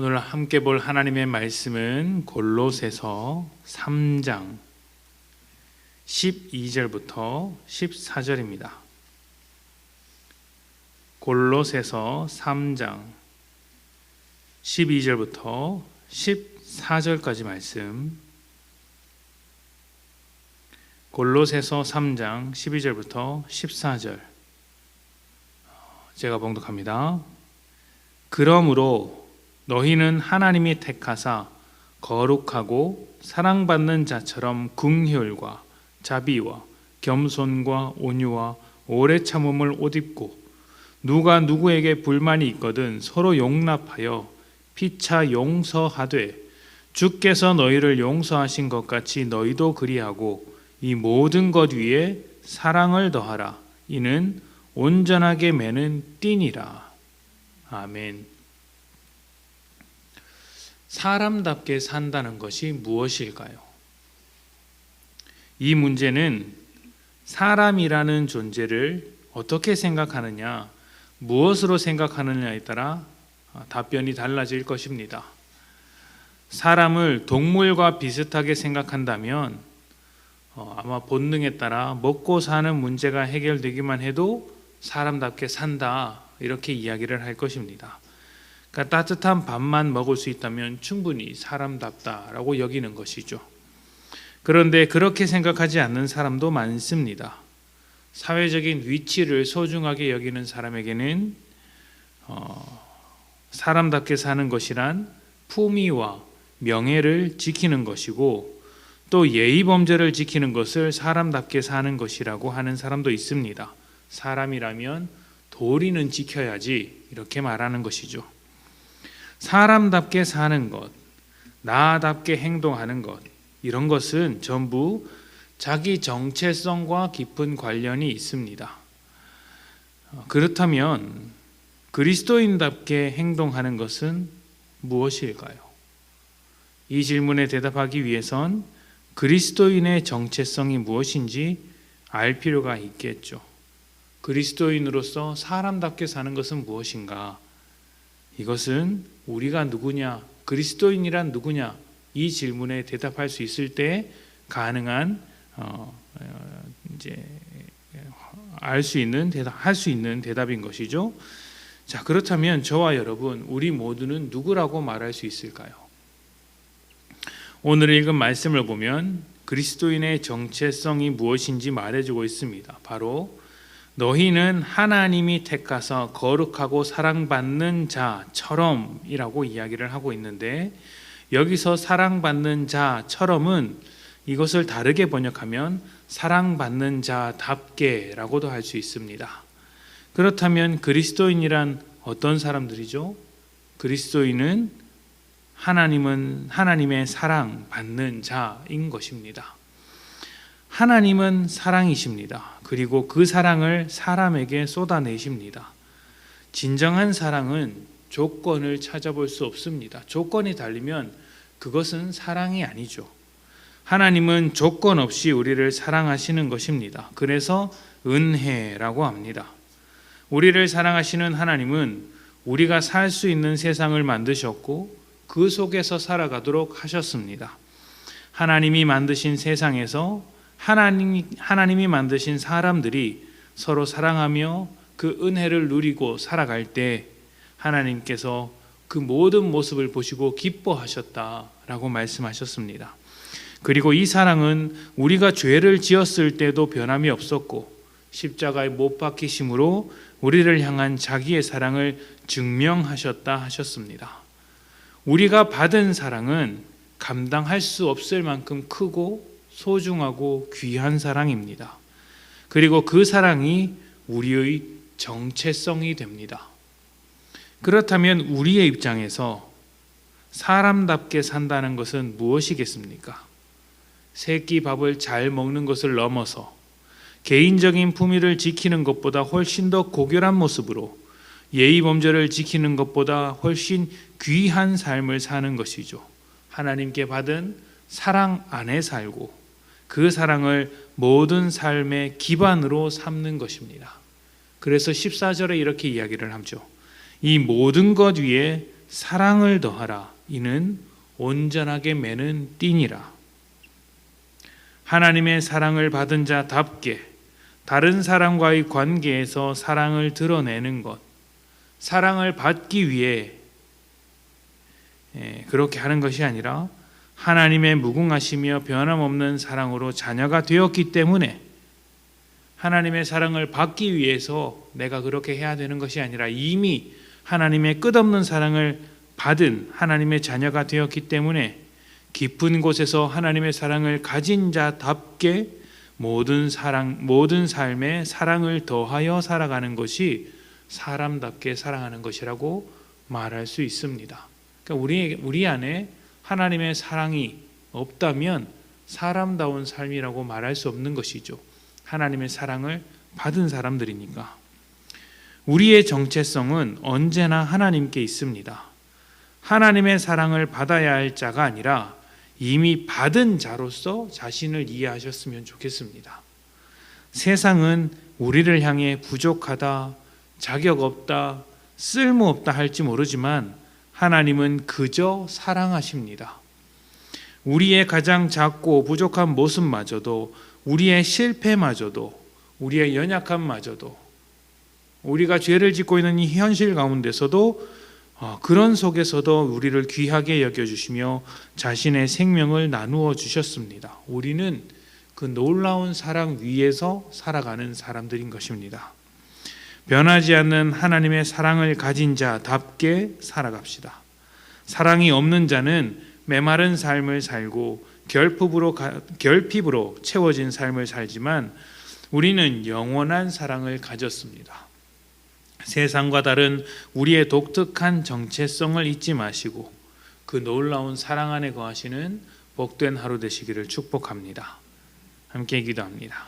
오늘 함께 볼 하나님의 말씀은 골로새서 3장 12절부터 14절입니다. 골로새서 3장 12절부터 14절까지 말씀. 골로새서 3장 12절부터 14절. 제가 봉독합니다. 그러므로 너희는 하나님이 택하사 거룩하고 사랑받는 자처럼 긍휼과 자비와 겸손과 온유와 오래 참음을 옷 입고 누가 누구에게 불만이 있거든 서로 용납하여 피차 용서하되 주께서 너희를 용서하신 것 같이 너희도 그리하고 이 모든 것 위에 사랑을 더하라. 이는 온전하게 매는 띠니라. 아멘. 사람답게 산다는 것이 무엇일까요? 이 문제는 사람이라는 존재를 어떻게 생각하느냐, 무엇으로 생각하느냐에 따라 답변이 달라질 것입니다. 사람을 동물과 비슷하게 생각한다면 아마 본능에 따라 먹고 사는 문제가 해결되기만 해도 사람답게 산다, 이렇게 이야기를 할 것입니다. 그러니까 따뜻한 밥만 먹을 수 있다면 충분히 사람답다라고 여기는 것이죠. 그런데 그렇게 생각하지 않는 사람도 많습니다. 사회적인 위치를 소중하게 여기는 사람에게는 사람답게 사는 것이란 품위와 명예를 지키는 것이고, 또 예의 범절을 지키는 것을 사람답게 사는 것이라고 하는 사람도 있습니다. 사람이라면 도리는 지켜야지, 이렇게 말하는 것이죠. 사람답게 사는 것, 나답게 행동하는 것, 이런 것은 전부 자기 정체성과 깊은 관련이 있습니다. 그렇다면 그리스도인답게 행동하는 것은 무엇일까요? 이 질문에 대답하기 위해선 그리스도인의 정체성이 무엇인지 알 필요가 있겠죠. 그리스도인으로서 사람답게 사는 것은 무엇인가? 이것은 우리가 누구냐, 그리스도인이란 누구냐, 이 질문에 대답할 수 있을 때 가능한 할 수 있는 대답인 것이죠. 자, 그렇다면 저와 여러분, 우리 모두는 누구라고 말할 수 있을까요? 오늘 읽은 말씀을 보면 그리스도인의 정체성이 무엇인지 말해주고 있습니다. 바로 너희는 하나님이 택하사 거룩하고 사랑받는 자처럼 이라고 이야기를 하고 있는데, 여기서 사랑받는 자처럼은 이것을 다르게 번역하면 사랑받는 자답게 라고도 할 수 있습니다. 그렇다면 그리스도인이란 어떤 사람들이죠? 그리스도인은 하나님의 사랑받는 자인 것입니다. 하나님은 사랑이십니다. 그리고 그 사랑을 사람에게 쏟아내십니다. 진정한 사랑은 조건을 찾아볼 수 없습니다. 조건이 달리면 그것은 사랑이 아니죠. 하나님은 조건 없이 우리를 사랑하시는 것입니다. 그래서 은혜라고 합니다. 우리를 사랑하시는 하나님은 우리가 살 수 있는 세상을 만드셨고 그 속에서 살아가도록 하셨습니다. 하나님이 만드신 세상에서 하나님이 만드신 사람들이 서로 사랑하며 그 은혜를 누리고 살아갈 때 하나님께서 그 모든 모습을 보시고 기뻐하셨다라고 말씀하셨습니다. 그리고 이 사랑은 우리가 죄를 지었을 때도 변함이 없었고 십자가에 못 박히심으로 우리를 향한 자기의 사랑을 증명하셨다 하셨습니다. 우리가 받은 사랑은 감당할 수 없을 만큼 크고 소중하고 귀한 사랑입니다. 그리고 그 사랑이 우리의 정체성이 됩니다. 그렇다면 우리의 입장에서 사람답게 산다는 것은 무엇이겠습니까? 새끼 밥을 잘 먹는 것을 넘어서 개인적인 품위를 지키는 것보다 훨씬 더 고결한 모습으로 예의 범절을 지키는 것보다 훨씬 귀한 삶을 사는 것이죠. 하나님께 받은 사랑 안에 살고 그 사랑을 모든 삶의 기반으로 삼는 것입니다. 그래서 14절에 이렇게 이야기를 하죠. 이 모든 것 위에 사랑을 더하라. 이는 온전하게 매는 띠니라. 하나님의 사랑을 받은 자답게 다른 사람과의 관계에서 사랑을 드러내는 것, 사랑을 받기 위해 그렇게 하는 것이 아니라 하나님의 무궁하시며 변함없는 사랑으로 자녀가 되었기 때문에 하나님의 사랑을 받기 위해서 내가 그렇게 해야 되는 것이 아니라 이미 하나님의 끝없는 사랑을 받은 하나님의 자녀가 되었기 때문에 깊은 곳에서 하나님의 사랑을 가진 자답게 모든 삶에 사랑을 더하여 살아가는 것이 사람답게 사랑하는 것이라고 말할 수 있습니다. 그러니까 우리 안에 하나님의 사랑이 없다면 사람다운 삶이라고 말할 수 없는 것이죠. 하나님의 사랑을 받은 사람들이니까. 우리의 정체성은 언제나 하나님께 있습니다. 하나님의 사랑을 받아야 할 자가 아니라 이미 받은 자로서 자신을 이해하셨으면 좋겠습니다. 세상은 우리를 향해 부족하다, 자격 없다, 쓸모없다 할지 모르지만 하나님은 그저 사랑하십니다. 우리의 가장 작고 부족한 모습마저도, 우리의 실패마저도, 우리의 연약함마저도, 우리가 죄를 짓고 있는 이 현실 가운데서도 그런 속에서도 우리를 귀하게 여겨주시며 자신의 생명을 나누어 주셨습니다. 우리는 그 놀라운 사랑 위에서 살아가는 사람들인 것입니다. 변하지 않는 하나님의 사랑을 가진 자답게 살아갑시다. 사랑이 없는 자는 메마른 삶을 살고 결핍으로 채워진 삶을 살지만 우리는 영원한 사랑을 가졌습니다. 세상과 다른 우리의 독특한 정체성을 잊지 마시고 그 놀라운 사랑 안에 거하시는 복된 하루 되시기를 축복합니다. 함께 기도합니다.